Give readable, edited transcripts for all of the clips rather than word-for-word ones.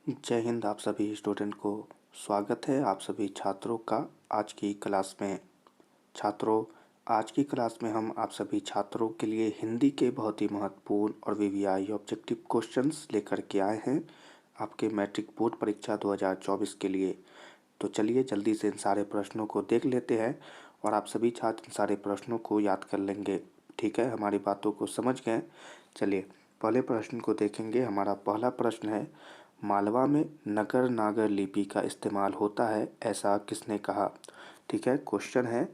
जय हिंद। आप सभी स्टूडेंट को स्वागत है आप सभी छात्रों का आज की क्लास में। छात्रों, आज की क्लास में हम आप सभी छात्रों के लिए हिंदी के बहुत ही महत्वपूर्ण और वीवीआई ऑब्जेक्टिव क्वेश्चंस लेकर के आए हैं आपके मैट्रिक बोर्ड परीक्षा 2024 के लिए। तो चलिए जल्दी से इन सारे प्रश्नों को देख लेते हैं और आप सभी छात्र इन सारे प्रश्नों को याद कर लेंगे। ठीक है, हमारी बातों को समझ गए। चलिए पहले प्रश्न को देखेंगे। हमारा पहला प्रश्न है, मालवा में नगर नागर लिपि का इस्तेमाल होता है, ऐसा किसने कहा। ठीक है, क्वेश्चन है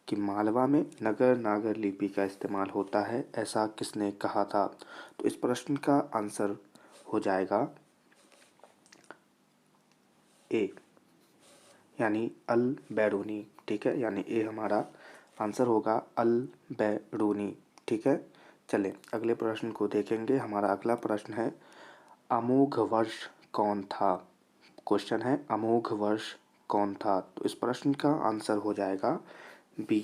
कि मालवा में नगर नागर लिपि का इस्तेमाल होता है, ऐसा किसने कहा था। तो इस प्रश्न का आंसर हो जाएगा ए, यानी अल बैरूनी। ठीक है, यानी ए हमारा आंसर होगा अल बैरूनी। ठीक है, चलें अगले प्रश्न को देखेंगे। हमारा अगला प्रश्न है, अमोघ वर्ष कौन था। क्वेश्चन है, अमोघ वर्ष कौन था। तो इस प्रश्न का आंसर हो जाएगा बी,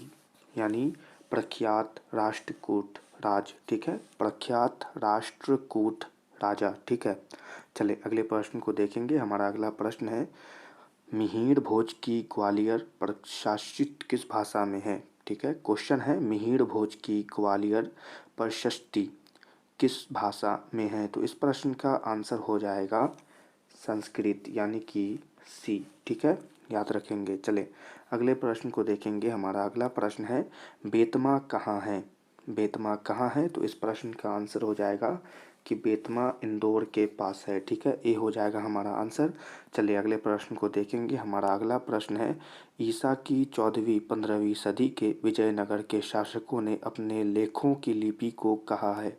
यानी प्रख्यात राष्ट्रकूट राज। ठीक है, प्रख्यात राष्ट्रकूट राजा। ठीक है, चलिए अगले प्रश्न को देखेंगे। हमारा अगला प्रश्न है, मिहिर भोज की ग्वालियर प्रशासित किस भाषा में है। ठीक है, क्वेश्चन है, मिहिर भोज की ग्वालियर प्रशस्ति किस भाषा में है। तो इस प्रश्न का आंसर हो जाएगा संस्कृत, यानी कि सी। ठीक है, याद रखेंगे। चले अगले प्रश्न को देखेंगे। हमारा अगला प्रश्न है, बेतमा कहाँ है। बेतमा कहाँ है। तो इस प्रश्न का आंसर हो जाएगा कि बेतमा इंदौर के पास है। ठीक है, ए हो जाएगा हमारा आंसर। चलिए अगले प्रश्न को देखेंगे। हमारा अगला प्रश्न है, ईसा की 14वीं-15वीं सदी के विजयनगर के शासकों ने अपने लेखों की लिपि को कहा है।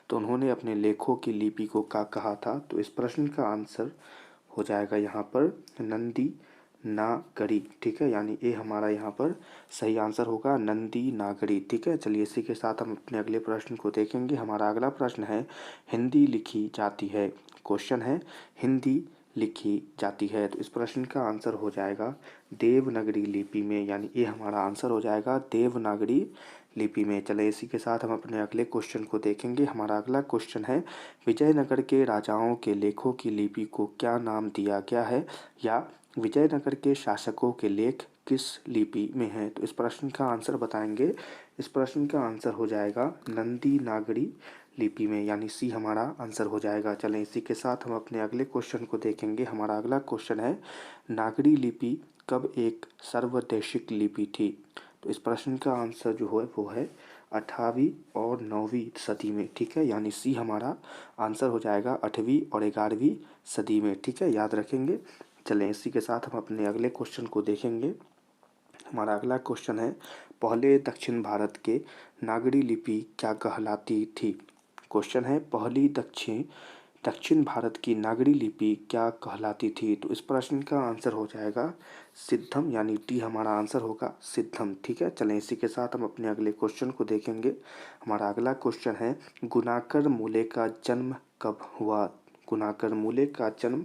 तो उन्होंने अपने लेखों की लिपि को क्या कहा था। तो इस प्रश्न का आंसर हो जाएगा यहाँ पर नंदी नागरी। ठीक है, यानी ए हमारा यहाँ पर सही आंसर होगा नंदी नागरी। ठीक है, चलिए इसी के साथ हम अपने अगले प्रश्न को देखेंगे। हमारा अगला प्रश्न है, हिंदी लिखी जाती है। क्वेश्चन है, हिंदी लिखी जाती है। तो इस प्रश्न का आंसर हो जाएगा देवनागरी लिपि में, यानी ये हमारा आंसर हो जाएगा देवनागरी लिपि में। चले इसी के साथ हम अपने अगले क्वेश्चन को देखेंगे। हमारा अगला क्वेश्चन है, विजयनगर के राजाओं के लेखों की लिपि को क्या नाम दिया गया है, या विजयनगर के शासकों के लेख किस लिपि में हैं। तो इस प्रश्न का आंसर बताएंगे। इस प्रश्न का आंसर हो जाएगा नंदी नागरी लिपि में, यानी सी हमारा आंसर हो जाएगा। चलें इसी के साथ हम अपने अगले क्वेश्चन को देखेंगे। हमारा अगला क्वेश्चन है, नागरी लिपि कब एक सर्वदेशिक लिपि थी। तो इस प्रश्न का आंसर जो है वो है 8वीं और 9वीं सदी में। ठीक है, यानी सी हमारा आंसर हो जाएगा 8वीं और 11वीं सदी में। ठीक है, याद रखेंगे। चलें इसी के साथ हम अपने अगले क्वेश्चन को देखेंगे। हमारा अगला क्वेश्चन है, पहले दक्षिण भारत के नागरी लिपि क्या कहलाती थी। क्वेश्चन है, पहली दक्षिण दक्षिण भारत की नागरी लिपि क्या कहलाती थी। तो इस प्रश्न का आंसर हो जाएगा सिद्धम, यानी टी हमारा आंसर होगा सिद्धम। ठीक है, चलें इसी के साथ हम अपने अगले क्वेश्चन को देखेंगे। हमारा अगला क्वेश्चन है, गुणाकर मूले का जन्म कब हुआ। गुणाकर मूले का जन्म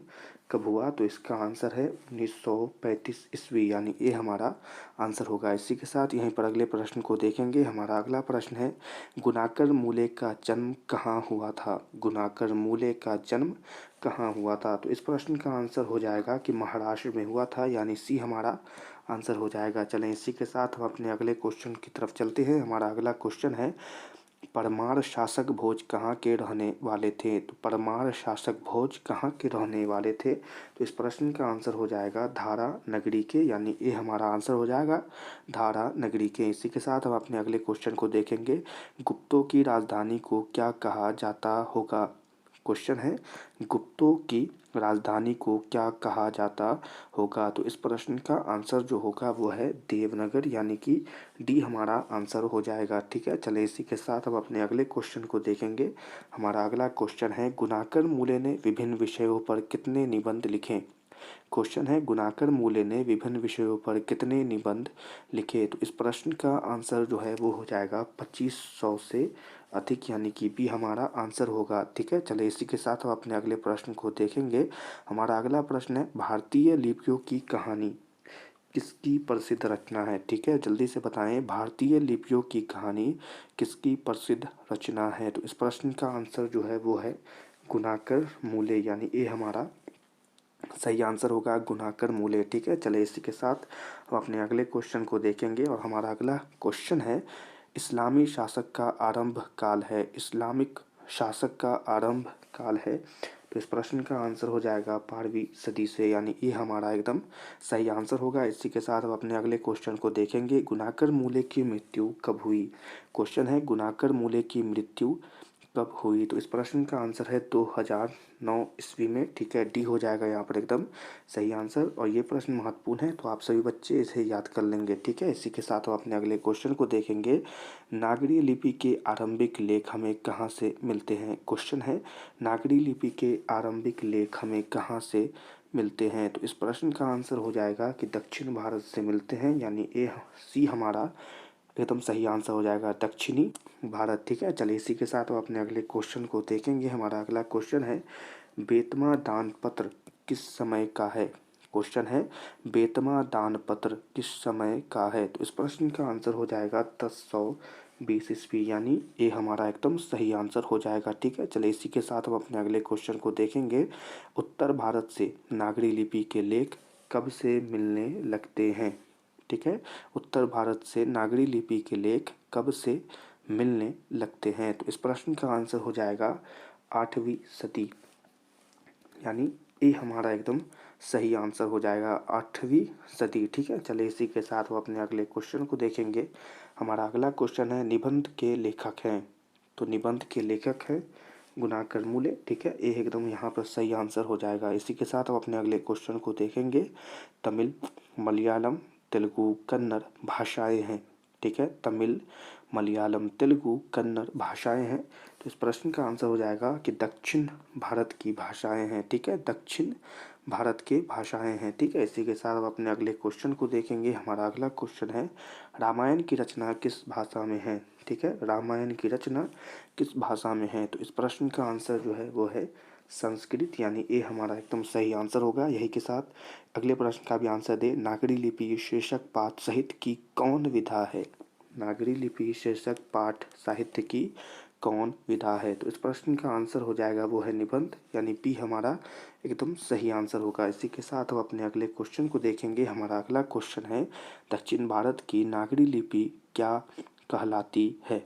कब हुआ। तो इसका आंसर है 1935 ईस्वी, यानी ये हमारा आंसर होगा। इसी के साथ यहीं पर अगले प्रश्न को देखेंगे। हमारा अगला प्रश्न है, गुणाकर मूले का जन्म कहाँ हुआ था। गुणाकर मूले का जन्म कहाँ हुआ था। तो इस प्रश्न का आंसर हो जाएगा कि महाराष्ट्र में हुआ था, यानी सी हमारा आंसर हो जाएगा। चलें इसी के साथ हम अपने अगले क्वेश्चन की तरफ चलते हैं। हमारा अगला क्वेश्चन है, परमार शासक भोज कहाँ के रहने वाले थे। तो परमार शासक भोज कहाँ के रहने वाले थे। तो इस प्रश्न का आंसर हो जाएगा धारा नगरी के, यानी ये हमारा आंसर हो जाएगा धारा नगरी के। इसी के साथ हम अपने अगले क्वेश्चन को देखेंगे। गुप्तों की राजधानी को क्या कहा जाता होगा। क्वेश्चन है, गुप्तों की राजधानी को क्या कहा जाता होगा। तो इस प्रश्न का आंसर जो होगा वो है देवनगर, यानी कि डी हमारा आंसर हो जाएगा। ठीक है, चले इसी के साथ हम अपने अगले क्वेश्चन को देखेंगे। हमारा अगला क्वेश्चन है, गुणाकर मूले ने विभिन्न विषयों पर कितने निबंध लिखे। क्वेश्चन है, गुणाकर मूले ने विभिन्न विषयों पर कितने निबंध लिखे। तो इस प्रश्न का आंसर जो है वो हो जाएगा 2500 से अधिक, यानी कि बी हमारा आंसर होगा। ठीक है, चले इसी के साथ हम अपने अगले प्रश्न को देखेंगे। हमारा अगला प्रश्न है, भारतीय लिपियों की कहानी किसकी प्रसिद्ध रचना है। ठीक है, जल्दी से बताएं, भारतीय लिपियों की कहानी किसकी प्रसिद्ध रचना है। तो इस प्रश्न का आंसर जो है वो है गुणाकर मूले, यानी ये हमारा सही आंसर होगा गुणाकर मूले। ठीक है, चले इसी के साथ हम अपने अगले क्वेश्चन को देखेंगे और हमारा अगला क्वेश्चन है इस्लामी शासक का आरंभ काल है। इस्लामिक शासक का आरंभ काल है, तो इस प्रश्न का आंसर हो जाएगा 12वीं सदी से, यानी ये हमारा एकदम सही आंसर होगा। इसी के साथ हम अपने अगले क्वेश्चन को देखेंगे गुणाकर मूले की मृत्यु कब हुई। क्वेश्चन है गुणाकर मूले की मृत्यु कब हुई, तो इस प्रश्न का आंसर है 2009 ईस्वी में। ठीक है, डी हो जाएगा यहाँ पर एकदम सही आंसर। और ये प्रश्न महत्वपूर्ण है, तो आप सभी बच्चे इसे याद कर लेंगे। ठीक है, इसी के साथ हम अपने अगले क्वेश्चन को देखेंगे नागरी लिपि के आरंभिक लेख हमें कहाँ से मिलते हैं। क्वेश्चन है नागरी लिपि के आरंभिक लेख हमें कहाँ से मिलते हैं, तो इस प्रश्न का आंसर हो जाएगा कि दक्षिण भारत से मिलते हैं, यानी ए सी हमारा एकदम सही आंसर हो जाएगा दक्षिणी भारत। ठीक है, चलिए इसी के साथ हम अपने अगले क्वेश्चन को देखेंगे। हमारा अगला क्वेश्चन है बेतमा दान पत्र किस समय का है। क्वेश्चन है बेतमा दान पत्र किस समय का है, तो इस प्रश्न का आंसर हो जाएगा 1020 ईस्वी, यानी ये हमारा एकदम सही आंसर हो जाएगा। ठीक है, चलिए इसी के साथ हम अपने अगले क्वेश्चन को देखेंगे उत्तर भारत से नागरी लिपि के लेख कब से मिलने लगते हैं। ठीक है, उत्तर भारत से नागरी लिपि के लेख कब से मिलने लगते हैं, तो इस प्रश्न का आंसर हो जाएगा 8वीं सदी, यानी ये हमारा एकदम सही आंसर हो जाएगा 8वीं सदी। ठीक है, चलिए इसी के साथ वो अपने अगले क्वेश्चन को देखेंगे। हमारा अगला क्वेश्चन है निबंध के लेखक हैं, तो निबंध के लेखक हैं गुणाकर मूले। ठीक है, ये एकदम यहाँ पर सही आंसर हो जाएगा। इसी के साथ हम अपने अगले क्वेश्चन को देखेंगे तमिल मलयालम तेलुगु कन्नड़ भाषाएं हैं। ठीक है, तमिल मलयालम तेलुगु कन्नड़ भाषाएं हैं, तो इस प्रश्न का आंसर हो जाएगा कि दक्षिण भारत की भाषाएं हैं। ठीक है, दक्षिण भारत के भाषाएं हैं। ठीक है, इसी के साथ हम अपने अगले क्वेश्चन को देखेंगे। हमारा अगला क्वेश्चन है रामायण की रचना किस भाषा में है। ठीक है, रामायण की रचना किस भाषा में है, तो इस प्रश्न का आंसर जो है वो है संस्कृत, यानी ये हमारा एकदम सही आंसर होगा। यही के साथ अगले प्रश्न का भी आंसर दे नागरी लिपि शीर्षक पाठ साहित्य की कौन विधा है। नागरी लिपि शीर्षक पाठ साहित्य की कौन विधा है, तो इस प्रश्न का आंसर हो जाएगा वो है निबंध, यानी बी हमारा एकदम सही आंसर होगा। इसी के साथ हम अपने अगले क्वेश्चन को देखेंगे। हमारा अगला क्वेश्चन है दक्षिण भारत की नागरी लिपि क्या कहलाती है।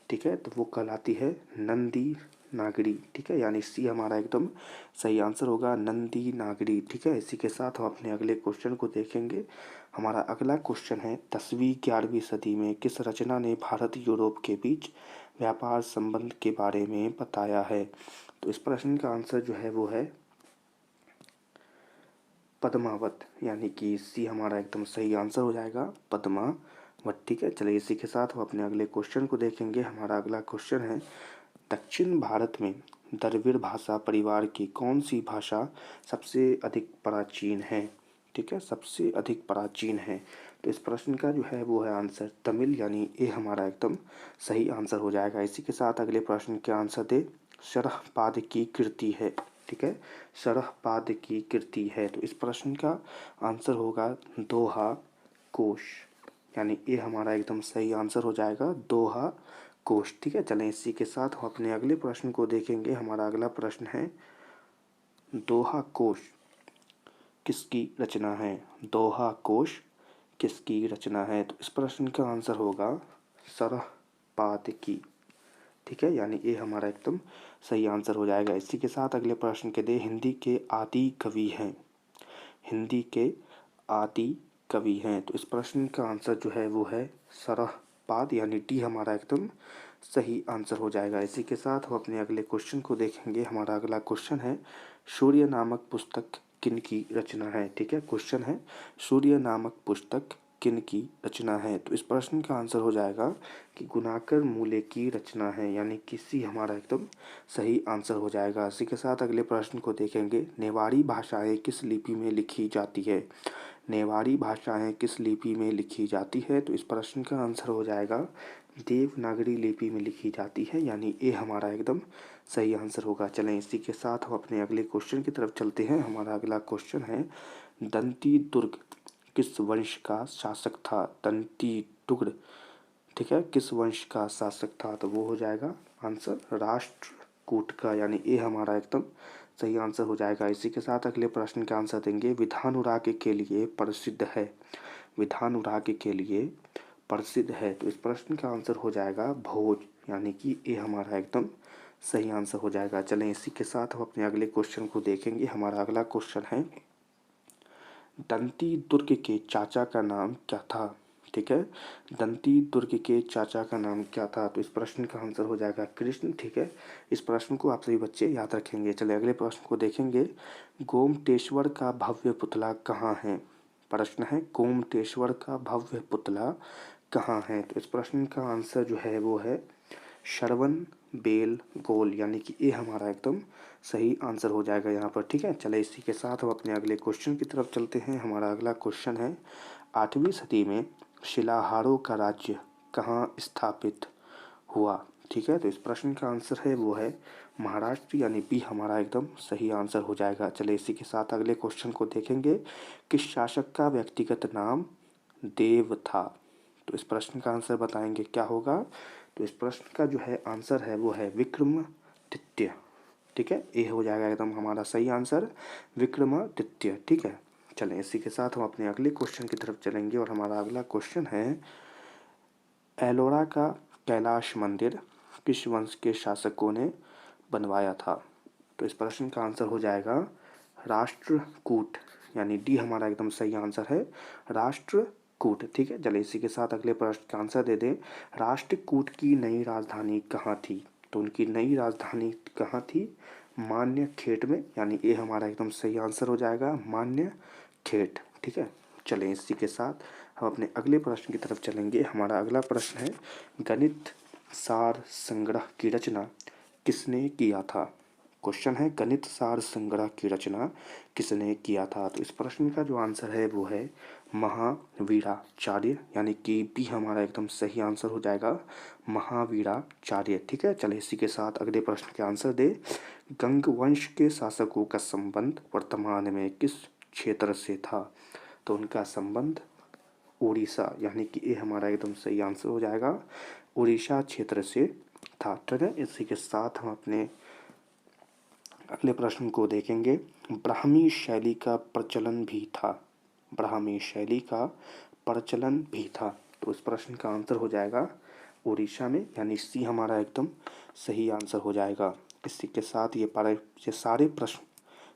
ठीक है, तो वो कहलाती है नंदी नागरी। ठीक है, यानी सी हमारा एकदम सही आंसर होगा नंदी नागरी। ठीक है, इसी के साथ हम अपने अगले क्वेश्चन को देखेंगे। हमारा अगला क्वेश्चन है 10वीं 11वीं सदी में किस रचना ने भारत यूरोप के बीच व्यापार संबंध के बारे में बताया है, तो इस प्रश्न का आंसर जो है वो है पद्मावत, यानी कि सी हमारा एकदम सही आंसर हो जाएगा पद्मावत। ठीक है, चलिए इसी के साथ हम अपने अगले क्वेश्चन को देखेंगे। हमारा अगला क्वेश्चन है दक्षिण भारत में द्रविड़ भाषा परिवार की कौन सी भाषा सबसे अधिक प्राचीन है। ठीक है, सबसे अधिक प्राचीन है, तो इस प्रश्न का जो है वो है आंसर तमिल, यानी ये हमारा एकदम सही आंसर हो जाएगा। इसी के साथ अगले प्रश्न के आंसर दे शरहपाद की कृति है। ठीक है, शरहपाद की कृति है, तो इस प्रश्न का आंसर होगा दोहा कोश, यानी ये हमारा एकदम सही आंसर हो जाएगा दोहा कोश। ठीक है, चलें इसी के साथ हम अपने अगले प्रश्न को देखेंगे। हमारा अगला प्रश्न है दोहा कोश किसकी रचना है। दोहा कोश किसकी रचना है, तो इस प्रश्न का आंसर होगा शरहपाद की। ठीक है, यानी ये हमारा एकदम सही आंसर हो जाएगा। इसी के साथ अगले प्रश्न के दे हिंदी के आदि कवि हैं। हिंदी के आदि कवि हैं, तो इस प्रश्न का आंसर जो है वो है शरहपाद, यानी डी हमारा एकदम सही आंसर हो जाएगा। इसी के साथ हम अपने अगले क्वेश्चन को देखेंगे। हमारा अगला क्वेश्चन है सूर्य नामक पुस्तक किन की रचना है। ठीक है, क्वेश्चन है सूर्य नामक पुस्तक किन की रचना है, तो इस प्रश्न का आंसर हो जाएगा कि गुणाकर मूले की रचना है, यानी किसी हमारा एकदम सही आंसर हो जाएगा। इसी के साथ अगले प्रश्न को देखेंगे नेवारी भाषाएं किस लिपि में लिखी जाती है। नेवारी भाषाएं किस लिपि में लिखी जाती है, तो इस प्रश्न का आंसर हो जाएगा देवनागरी लिपि में लिखी जाती है, यानी ये हमारा एकदम सही आंसर होगा। चलें इसी के साथ हम अपने अगले क्वेश्चन की तरफ चलते हैं। हमारा अगला क्वेश्चन है दंती दुर्ग किस वंश का शासक था। दंती दुर्ग, ठीक है, किस वंश का शासक था, तो वो हो जाएगा आंसर राष्ट्रकूट का, यानी ये हमारा एकदम सही आंसर हो जाएगा। इसी के साथ अगले प्रश्न का आंसर देंगे। विधानउराग के लिए प्रसिद्ध है, विधानउराग के लिए प्रसिद्ध है, तो इस प्रश्न का आंसर हो जाएगा भोज, यानी कि ये हमारा एकदम सही आंसर हो जाएगा। चलें इसी के साथ हम अपने अगले क्वेश्चन को देखेंगे। हमारा अगला क्वेश्चन है, दंती दुर्ग के चाचा का नाम क्या था? ठीक है, दंती दुर्ग के चाचा का नाम क्या था? तो इस प्रश्न का आंसर हो जाएगा कृष्ण। ठीक है, इस प्रश्न को आप सभी बच्चे याद रखेंगे। चलिए अगले प्रश्न को देखेंगे। गोमटेश्वर का भव्य पुतला कहाँ है? प्रश्न है, गोमटेश्वर का भव्य पुतला कहाँ है? तो इस प्रश्न का आंसर जो है वो है श्रवण बेल गोल, यानी कि ये हमारा एकदम सही आंसर हो जाएगा यहाँ पर। ठीक है, चले इसी के साथ हम अपने अगले क्वेश्चन की तरफ चलते हैं। हमारा अगला क्वेश्चन है, 8वीं सदी में शिलाहारों का राज्य कहाँ स्थापित हुआ? ठीक है, तो इस प्रश्न का आंसर है वो है महाराष्ट्र, यानी बी हमारा एकदम सही आंसर हो जाएगा। चले इसी के साथ अगले क्वेश्चन को देखेंगे। किस शासक का व्यक्तिगत नाम देव था? तो इस प्रश्न का आंसर बताएंगे क्या होगा? तो इस प्रश्न का जो है आंसर है वो है विक्रमादित्य। ठीक है, ये हो जाएगा एकदम हमारा सही आंसर, विक्रमादित्य। ठीक है, चलें इसी के साथ हम अपने अगले क्वेश्चन की तरफ चलेंगे और हमारा अगला क्वेश्चन है, एलोरा का कैलाश मंदिर किस वंश के शासकों ने बनवाया था? तो इस प्रश्न का आंसर हो जाएगा राष्ट्रकूट, यानी डी हमारा एकदम सही आंसर है, राष्ट्रकूट। ठीक है, चलिए इसी के साथ अगले प्रश्न का आंसर दे दें। राष्ट्रकूट की नई राजधानी कहाँ थी? तो उनकी नई राजधानी कहाँ थी? मान्य खेट में, यानी ये हमारा एकदम सही आंसर हो जाएगा, मान्य खेट। ठीक है, चलें इसी के साथ हम अपने अगले प्रश्न की तरफ चलेंगे। हमारा अगला प्रश्न है, गणित सार संग्रह की रचना किसने किया था? क्वेश्चन है, गणित सार संग्रह की रचना किसने किया था? तो इस प्रश्न का जो आंसर है वो है महावीराचार्य, यानी कि बी हमारा एकदम सही आंसर हो जाएगा, महावीराचार्य। ठीक है, चलिए इसी के साथ अगले प्रश्न के आंसर दे। गंग वंश के शासकों का संबंध वर्तमान में किस क्षेत्र से था? तो उनका संबंध उड़ीसा, यानी कि ये हमारा एकदम सही आंसर हो जाएगा, उड़ीसा क्षेत्र से था। ठीक है, इसी के साथ हम अपने अगले प्रश्न को देखेंगे। ब्राह्मी शैली का प्रचलन भी था, ब्राह्मी शैली का प्रचलन भी था, तो इस प्रश्न का आंसर हो जाएगा उड़ीसा में, यानी सी हमारा एकदम सही आंसर हो जाएगा। इसी के साथ ये सारे प्रश्न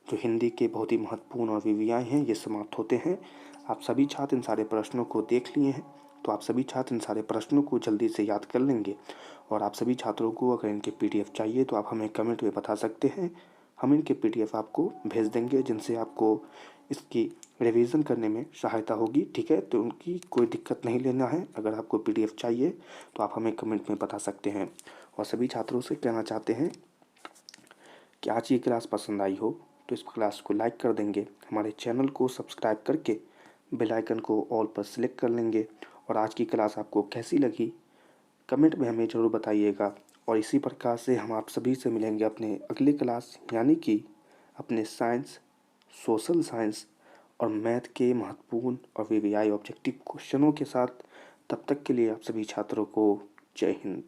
जो हिंदी के बहुत ही महत्वपूर्ण और विवियाएँ हैं ये समाप्त होते हैं। आप सभी छात्र इन सारे प्रश्नों को देख लिए हैं, तो आप सभी छात्र इन सारे प्रश्नों को जल्दी से याद कर लेंगे। और आप सभी छात्रों को अगर इनके PDF चाहिए तो आप हमें कमेंट में बता सकते हैं, हम इनके PDF आपको भेज देंगे, जिनसे आपको इसकी रिवीजन करने में सहायता होगी। ठीक है, तो उनकी कोई दिक्कत नहीं लेना है। अगर आपको PDF चाहिए तो आप हमें कमेंट में बता सकते हैं। और सभी छात्रों से कहना चाहते हैं कि आज की क्लास पसंद आई हो तो इस क्लास को लाइक कर देंगे, हमारे चैनल को सब्सक्राइब करके बेल आइकन को ऑल पर सिलेक्ट कर लेंगे। और आज की क्लास आपको कैसी लगी कमेंट में हमें ज़रूर बताइएगा। और इसी प्रकार से हम आप सभी से मिलेंगे अपने अगली क्लास, यानी कि अपने साइंस, सोशल साइंस और मैथ के महत्वपूर्ण और वीवीआई ऑब्जेक्टिव क्वेश्चनों के साथ। तब तक के लिए आप सभी छात्रों को जय हिंद।